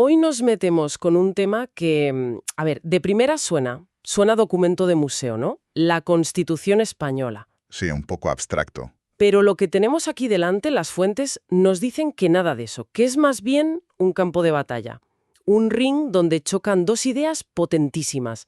Hoy nos metemos con un tema que, a ver, de primera suena documento de museo, ¿no? La Constitución española. Sí, un poco abstracto. Pero lo que tenemos aquí delante, las fuentes, nos dicen que nada de eso, que es más bien un campo de batalla. Un ring donde chocan dos ideas potentísimas,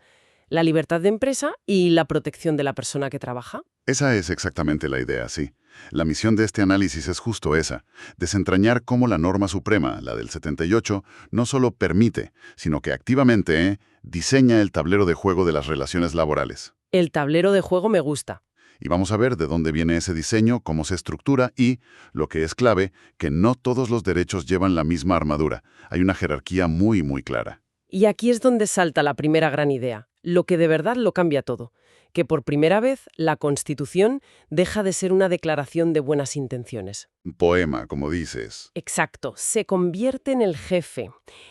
la libertad de empresa y la protección de la persona que trabaja. Esa es exactamente la idea, sí. La misión de este análisis es justo esa, desentrañar cómo la norma suprema, la del 78, no solo permite, sino que activamente diseña el tablero de juego de las relaciones laborales. El tablero de juego me gusta. Y vamos a ver de dónde viene ese diseño, cómo se estructura y, lo que es clave, que no todos los derechos llevan la misma armadura. Hay una jerarquía muy, muy clara. Y aquí es donde salta la primera gran idea, lo que de verdad lo cambia todo, que por primera vez la Constitución deja de ser una declaración de buenas intenciones. Poema, como dices. Exacto, se convierte en el jefe,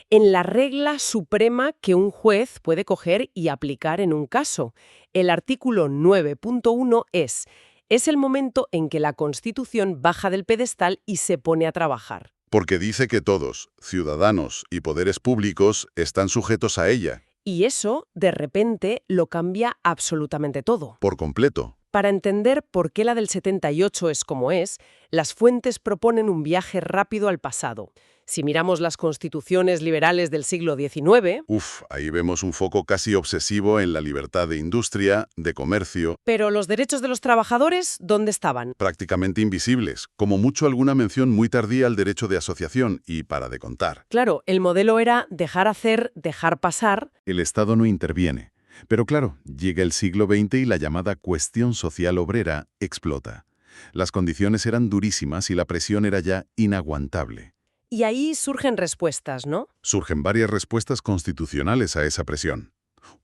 en la regla suprema que un juez puede coger y aplicar en un caso. El artículo 9.1 es el momento en que la Constitución baja del pedestal y se pone a trabajar. Porque dice que todos, ciudadanos y poderes públicos, están sujetos a ella. Y eso, de repente, lo cambia absolutamente todo. Por completo. Para entender por qué la del 78 es como es, las fuentes proponen un viaje rápido al pasado. Si miramos las constituciones liberales del siglo XIX... Ahí vemos un foco casi obsesivo en la libertad de industria, de comercio. Pero los derechos de los trabajadores, ¿dónde estaban? Prácticamente invisibles, como mucho alguna mención muy tardía al derecho de asociación y para de contar. Claro, el modelo era dejar hacer, dejar pasar. El Estado no interviene. Pero claro, llega el siglo XX y la llamada cuestión social obrera explota. Las condiciones eran durísimas y la presión era ya inaguantable. Y ahí surgen respuestas, ¿no? Surgen varias respuestas constitucionales a esa presión.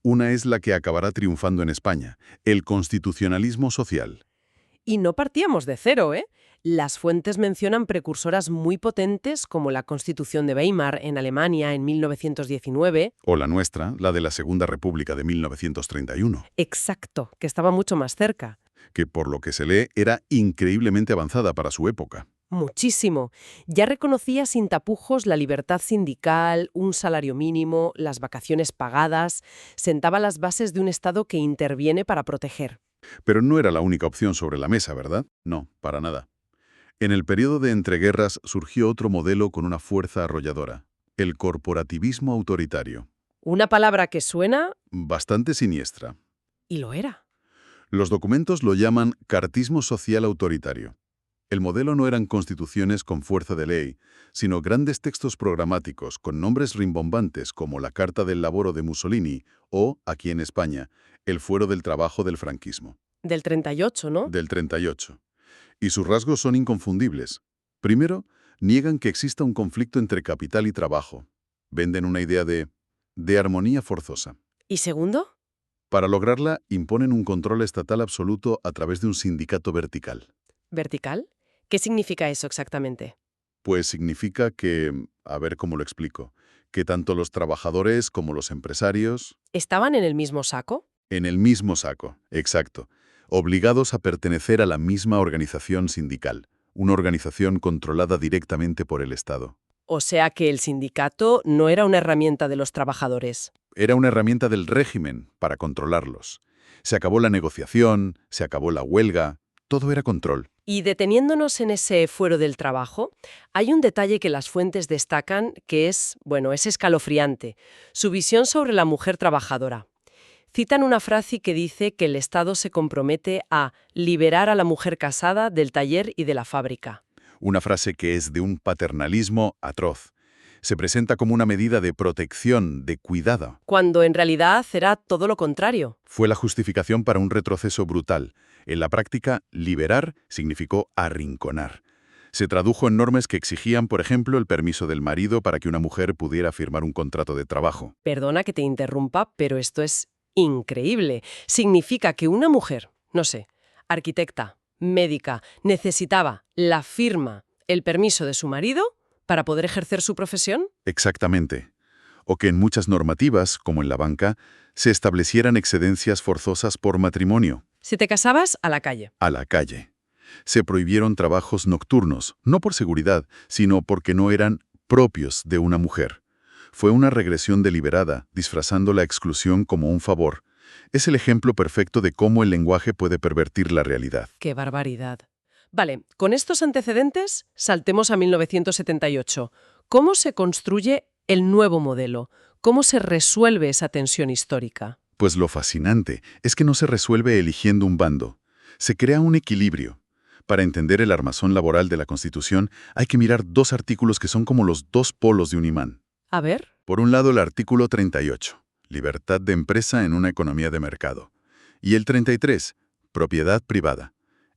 Una es la que acabará triunfando en España, el constitucionalismo social. Y no partíamos de cero, ¿eh? Las fuentes mencionan precursoras muy potentes como la Constitución de Weimar en Alemania en 1919. O la nuestra, la de la Segunda República de 1931. Exacto, que estaba mucho más cerca. Que por lo que se lee era increíblemente avanzada para su época. Muchísimo. Ya reconocía sin tapujos la libertad sindical, un salario mínimo, las vacaciones pagadas, sentaba las bases de un Estado que interviene para proteger. Pero no era la única opción sobre la mesa, ¿verdad? No, para nada. En el periodo de entreguerras surgió otro modelo con una fuerza arrolladora, el corporativismo autoritario. Una palabra que suena... Bastante siniestra. Y lo era. Los documentos lo llaman cartismo social autoritario. El modelo no eran constituciones con fuerza de ley, sino grandes textos programáticos con nombres rimbombantes como la Carta del Laboro de Mussolini o, aquí en España, el Fuero del Trabajo del franquismo. Del 38, ¿no? Del 38. Y sus rasgos son inconfundibles. Primero, niegan que exista un conflicto entre capital y trabajo. Venden una idea de armonía forzosa. ¿Y segundo? Para lograrla, imponen un control estatal absoluto a través de un sindicato vertical. ¿Vertical? ¿Qué significa eso exactamente? Pues significa que, a ver cómo lo explico, que tanto los trabajadores como los empresarios... ¿Estaban en el mismo saco? En el mismo saco, exacto. Obligados a pertenecer a la misma organización sindical, una organización controlada directamente por el Estado. O sea que el sindicato no era una herramienta de los trabajadores. Era una herramienta del régimen para controlarlos. Se acabó la negociación, se acabó la huelga, todo era control. Y deteniéndonos en ese fuero del trabajo, hay un detalle que las fuentes destacan que es escalofriante. Su visión sobre la mujer trabajadora. Citan una frase que dice que el Estado se compromete a liberar a la mujer casada del taller y de la fábrica. Una frase que es de un paternalismo atroz. Se presenta como una medida de protección, de cuidado. Cuando en realidad era todo lo contrario. Fue la justificación para un retroceso brutal. En la práctica, liberar significó arrinconar. Se tradujo en normas que exigían, por ejemplo, el permiso del marido para que una mujer pudiera firmar un contrato de trabajo. Perdona que te interrumpa, pero esto es increíble. Significa que una mujer, arquitecta, médica, necesitaba la firma, el permiso de su marido para poder ejercer su profesión. Exactamente. O que en muchas normativas, como en la banca, se establecieran excedencias forzosas por matrimonio. Si te casabas, a la calle. A la calle. Se prohibieron trabajos nocturnos, no por seguridad, sino porque no eran propios de una mujer. Fue una regresión deliberada, disfrazando la exclusión como un favor. Es el ejemplo perfecto de cómo el lenguaje puede pervertir la realidad. ¡Qué barbaridad! Vale, con estos antecedentes, saltemos a 1978. ¿Cómo se construye el nuevo modelo? ¿Cómo se resuelve esa tensión histórica? Pues lo fascinante es que no se resuelve eligiendo un bando. Se crea un equilibrio. Para entender el armazón laboral de la Constitución, hay que mirar dos artículos que son como los dos polos de un imán. A ver. Por un lado, el artículo 38, libertad de empresa en una economía de mercado. Y el 33, propiedad privada.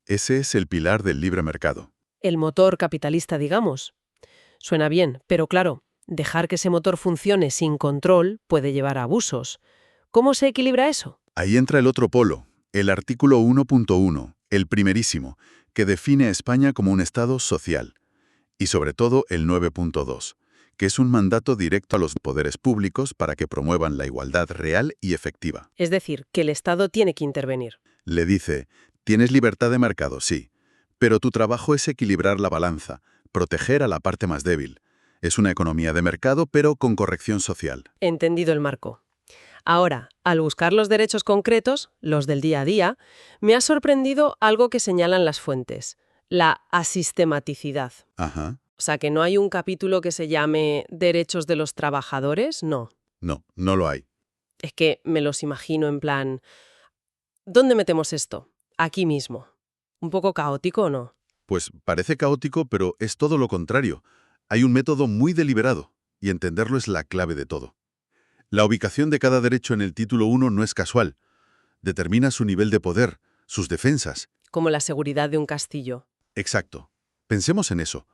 Ese es el pilar del libre mercado. El motor capitalista, digamos. Suena bien, pero claro, dejar que ese motor funcione sin control puede llevar a abusos. ¿Cómo se equilibra eso? Ahí entra el otro polo, el artículo 1.1, el primerísimo, que define a España como un Estado social. Y sobre todo el 9.2, que es un mandato directo a los poderes públicos para que promuevan la igualdad real y efectiva. Es decir, que el Estado tiene que intervenir. Le dice, tienes libertad de mercado, sí, pero tu trabajo es equilibrar la balanza, proteger a la parte más débil. Es una economía de mercado, pero con corrección social. Entendido el marco. Ahora, al buscar los derechos concretos, los del día a día, me ha sorprendido algo que señalan las fuentes, la asistematicidad. Ajá. O sea, que no hay un capítulo que se llame Derechos de los Trabajadores, no. No, no lo hay. Es que me los imagino en plan, ¿dónde metemos esto? Aquí mismo. ¿Un poco caótico o no? Pues parece caótico, pero es todo lo contrario. Hay un método muy deliberado, y entenderlo es la clave de todo. La ubicación de cada derecho en el título 1 no es casual. Determina su nivel de poder, sus defensas. Como la seguridad de un castillo. Exacto. Pensemos en eso.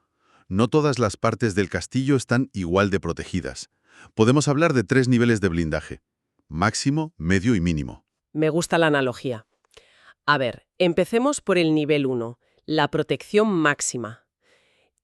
No todas las partes del castillo están igual de protegidas. Podemos hablar de 3 niveles de blindaje: máximo, medio y mínimo. Me gusta la analogía. A ver, empecemos por el nivel 1, la protección máxima.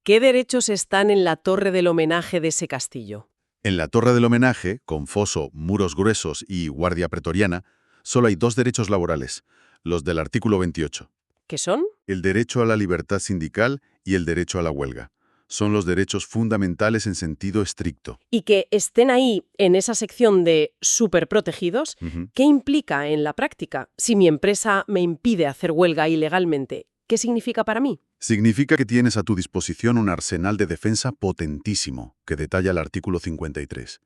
¿Qué derechos están en la torre del homenaje de ese castillo? En la torre del homenaje, con foso, muros gruesos y guardia pretoriana, solo hay 2 derechos laborales, los del artículo 28. ¿Qué son? El derecho a la libertad sindical y el derecho a la huelga. Son los derechos fundamentales en sentido estricto. Y que estén ahí, en esa sección de superprotegidos, Ujú. ¿qué implica en la práctica? Si mi empresa me impide hacer huelga ilegalmente, ¿qué significa para mí? Significa que tienes a tu disposición un arsenal de defensa potentísimo, que detalla el artículo 53.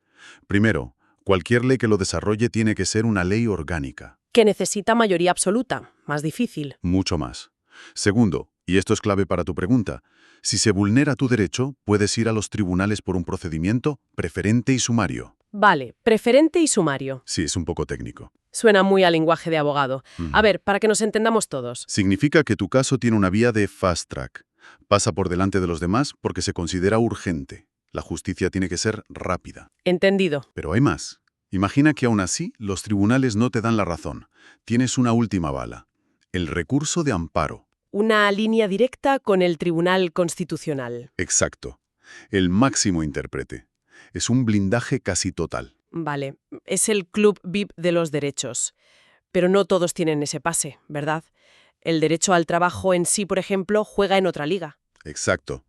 Primero, cualquier ley que lo desarrolle tiene que ser una ley orgánica. Que necesita mayoría absoluta, más difícil. Mucho más. Segundo, y esto es clave para tu pregunta, si se vulnera tu derecho, puedes ir a los tribunales por un procedimiento preferente y sumario. Vale, preferente y sumario. Sí, es un poco técnico. Suena muy al lenguaje de abogado. Ujú. A ver, para que nos entendamos todos. Significa que tu caso tiene una vía de fast track. Pasa por delante de los demás porque se considera urgente. La justicia tiene que ser rápida. Entendido. Pero hay más. Imagina que aún así los tribunales no te dan la razón. Tienes una última bala. El recurso de amparo. Una línea directa con el Tribunal Constitucional. Exacto. El máximo intérprete. Es un blindaje casi total. Vale, es el club VIP de los derechos. Pero no todos tienen ese pase, ¿verdad? El derecho al trabajo en sí, por ejemplo, juega en otra liga. Exacto.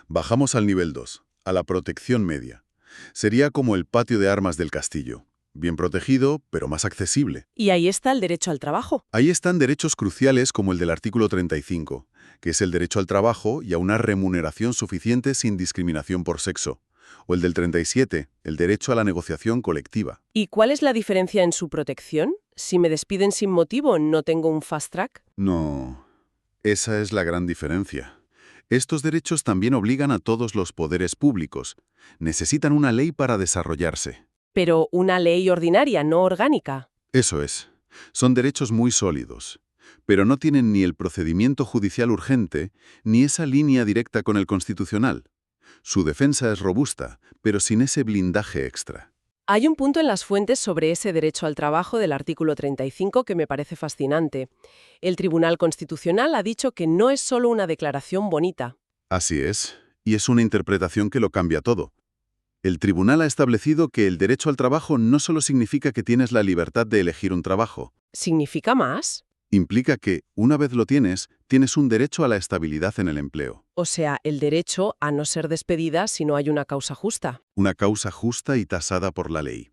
Bajamos al nivel 2, a la protección media. Sería como el patio de armas del castillo. Bien protegido, pero más accesible. Y ahí está el derecho al trabajo. Ahí están derechos cruciales como el del artículo 35, que es el derecho al trabajo y a una remuneración suficiente sin discriminación por sexo. O el del 37, el derecho a la negociación colectiva. ¿Y cuál es la diferencia en su protección? Si me despiden sin motivo, ¿no tengo un fast track? No, esa es la gran diferencia. Estos derechos también obligan a todos los poderes públicos. Necesitan una ley para desarrollarse. Pero una ley ordinaria, no orgánica. Eso es. Son derechos muy sólidos. Pero no tienen ni el procedimiento judicial urgente, ni esa línea directa con el constitucional. Su defensa es robusta, pero sin ese blindaje extra. Hay un punto en las fuentes sobre ese derecho al trabajo del artículo 35 que me parece fascinante. El Tribunal Constitucional ha dicho que no es solo una declaración bonita. Así es, y es una interpretación que lo cambia todo. El tribunal ha establecido que el derecho al trabajo no solo significa que tienes la libertad de elegir un trabajo. ¿Significa más? Implica que, una vez lo tienes un derecho a la estabilidad en el empleo. O sea, el derecho a no ser despedida si no hay una causa justa. Una causa justa y tasada por la ley.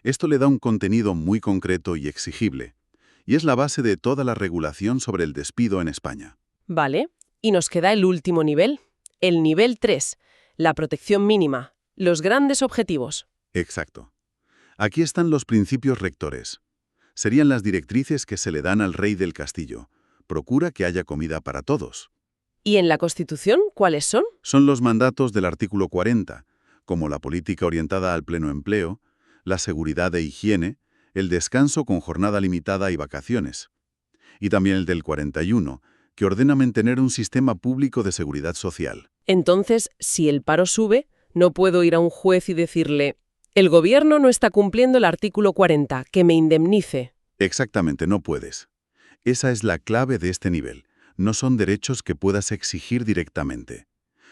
Esto le da un contenido muy concreto y exigible, y es la base de toda la regulación sobre el despido en España. Vale. Y nos queda el último nivel, el nivel 3, la protección mínima, los grandes objetivos. Exacto. Aquí están los principios rectores. Serían las directrices que se le dan al rey del castillo. Procura que haya comida para todos. ¿Y en la Constitución cuáles son? Son los mandatos del artículo 40, como la política orientada al pleno empleo, la seguridad e higiene, el descanso con jornada limitada y vacaciones. Y también el del 41, que ordena mantener un sistema público de seguridad social. Entonces, si el paro sube, no puedo ir a un juez y decirle, el gobierno no está cumpliendo el artículo 40, que me indemnice. Exactamente, no puedes. Esa es la clave de este nivel. No son derechos que puedas exigir directamente.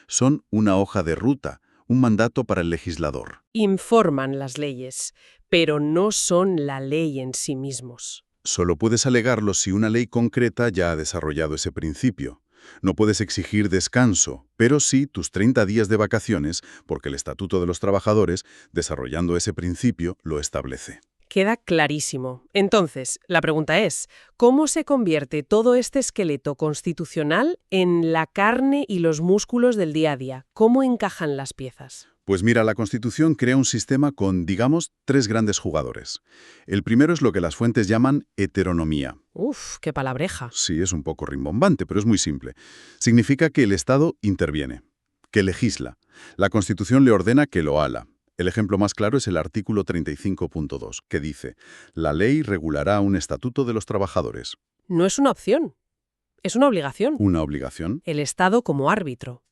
Son una hoja de ruta, un mandato para el legislador. Informan las leyes, pero no son la ley en sí mismos. Solo puedes alegarlo si una ley concreta ya ha desarrollado ese principio. No puedes exigir descanso, pero sí tus 30 días de vacaciones, porque el Estatuto de los Trabajadores, desarrollando ese principio, lo establece. Queda clarísimo. Entonces, la pregunta es, ¿cómo se convierte todo este esqueleto constitucional en la carne y los músculos del día a día? ¿Cómo encajan las piezas? Pues mira, la Constitución crea un sistema con, digamos, 3 grandes jugadores. El primero es lo que las fuentes llaman heteronomía. Uf, qué palabreja. Sí, es un poco rimbombante, pero es muy simple. Significa que el Estado interviene, que legisla. La Constitución le ordena que lo haga. El ejemplo más claro es el artículo 35.2, que dice: la ley regulará un estatuto de los trabajadores. No es una opción, es una obligación. ¿Una obligación? El Estado como árbitro.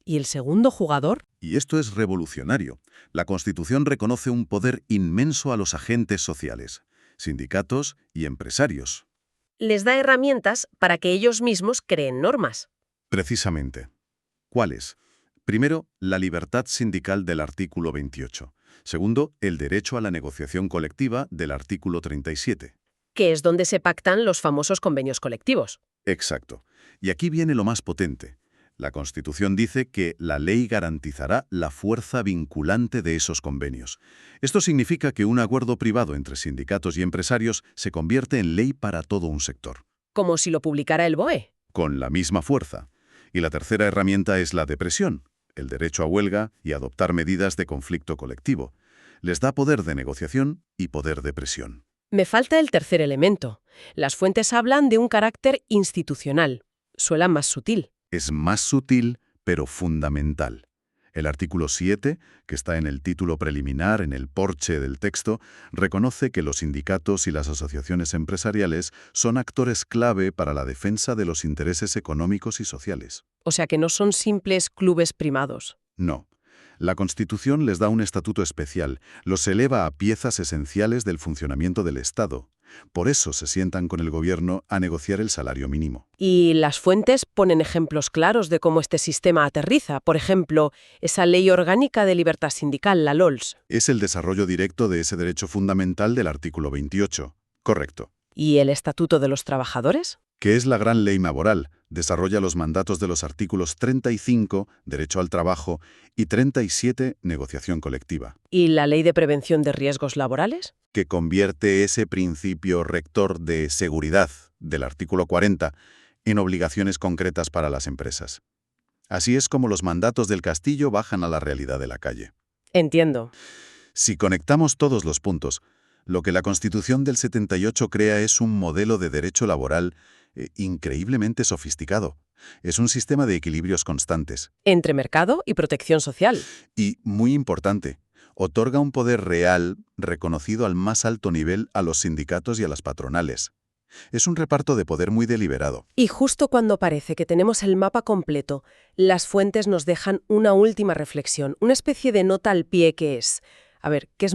¿Y el segundo jugador? Y esto es revolucionario. La Constitución reconoce un poder inmenso a los agentes sociales, sindicatos y empresarios. Les da herramientas para que ellos mismos creen normas. Precisamente. ¿Cuáles? Primero, la libertad sindical del artículo 28. Segundo, el derecho a la negociación colectiva del artículo 37. Que es donde se pactan los famosos convenios colectivos. Exacto. Y aquí viene lo más potente. La Constitución dice que la ley garantizará la fuerza vinculante de esos convenios. Esto significa que un acuerdo privado entre sindicatos y empresarios se convierte en ley para todo un sector. Como si lo publicara el BOE. Con la misma fuerza. Y la tercera herramienta es la de presión, el derecho a huelga y adoptar medidas de conflicto colectivo. Les da poder de negociación y poder de presión. Me falta el tercer elemento. Las fuentes hablan de un carácter institucional. Suena más sutil. Es más sutil, pero fundamental. El artículo 7, que está en el título preliminar, en el porche del texto, reconoce que los sindicatos y las asociaciones empresariales son actores clave para la defensa de los intereses económicos y sociales. O sea que no son simples clubes primados. No. La Constitución les da un estatuto especial, los eleva a piezas esenciales del funcionamiento del Estado. Por eso se sientan con el gobierno a negociar el salario mínimo. Y las fuentes ponen ejemplos claros de cómo este sistema aterriza. Por ejemplo, esa Ley Orgánica de Libertad Sindical, la LOLS. Es el desarrollo directo de ese derecho fundamental del artículo 28. Correcto. ¿Y el Estatuto de los Trabajadores? Que es la gran ley laboral, desarrolla los mandatos de los artículos 35, derecho al trabajo, y 37, negociación colectiva. ¿Y la Ley de Prevención de Riesgos Laborales? Que convierte ese principio rector de seguridad del artículo 40 en obligaciones concretas para las empresas. Así es como los mandatos del castillo bajan a la realidad de la calle. Entiendo. Si conectamos todos los puntos, lo que la Constitución del 78 crea es un modelo de derecho laboral increíblemente sofisticado. Es un sistema de equilibrios constantes. Entre mercado y protección social. Y, muy importante, otorga un poder real, reconocido al más alto nivel a los sindicatos y a las patronales. Es un reparto de poder muy deliberado. Y justo cuando parece que tenemos el mapa completo, las fuentes nos dejan una última reflexión, una especie de nota al pie que es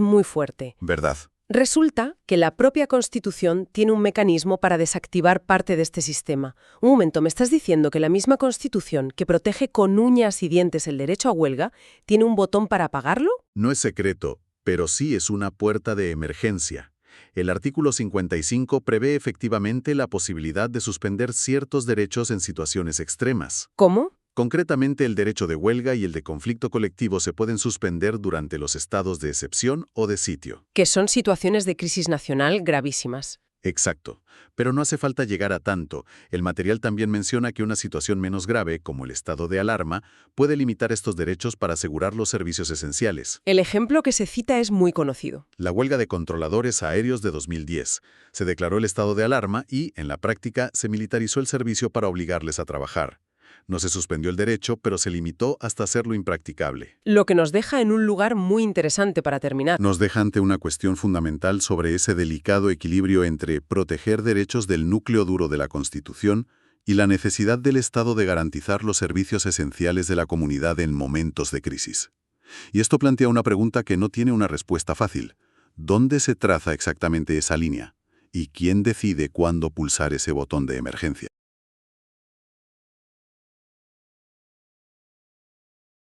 muy fuerte. ¿Verdad? Resulta que la propia Constitución tiene un mecanismo para desactivar parte de este sistema. Un momento, ¿me estás diciendo que la misma Constitución, que protege con uñas y dientes el derecho a huelga, tiene un botón para apagarlo? No es secreto, pero sí es una puerta de emergencia. El artículo 55 prevé efectivamente la posibilidad de suspender ciertos derechos en situaciones extremas. ¿Cómo? Concretamente, el derecho de huelga y el de conflicto colectivo se pueden suspender durante los estados de excepción o de sitio. Que son situaciones de crisis nacional gravísimas. Exacto. Pero no hace falta llegar a tanto. El material también menciona que una situación menos grave, como el estado de alarma, puede limitar estos derechos para asegurar los servicios esenciales. El ejemplo que se cita es muy conocido. La huelga de controladores aéreos de 2010. Se declaró el estado de alarma y, en la práctica, se militarizó el servicio para obligarles a trabajar. No se suspendió el derecho, pero se limitó hasta hacerlo impracticable. Lo que nos deja en un lugar muy interesante para terminar. Nos deja ante una cuestión fundamental sobre ese delicado equilibrio entre proteger derechos del núcleo duro de la Constitución y la necesidad del Estado de garantizar los servicios esenciales de la comunidad en momentos de crisis. Y esto plantea una pregunta que no tiene una respuesta fácil. ¿Dónde se traza exactamente esa línea? ¿Y quién decide cuándo pulsar ese botón de emergencia?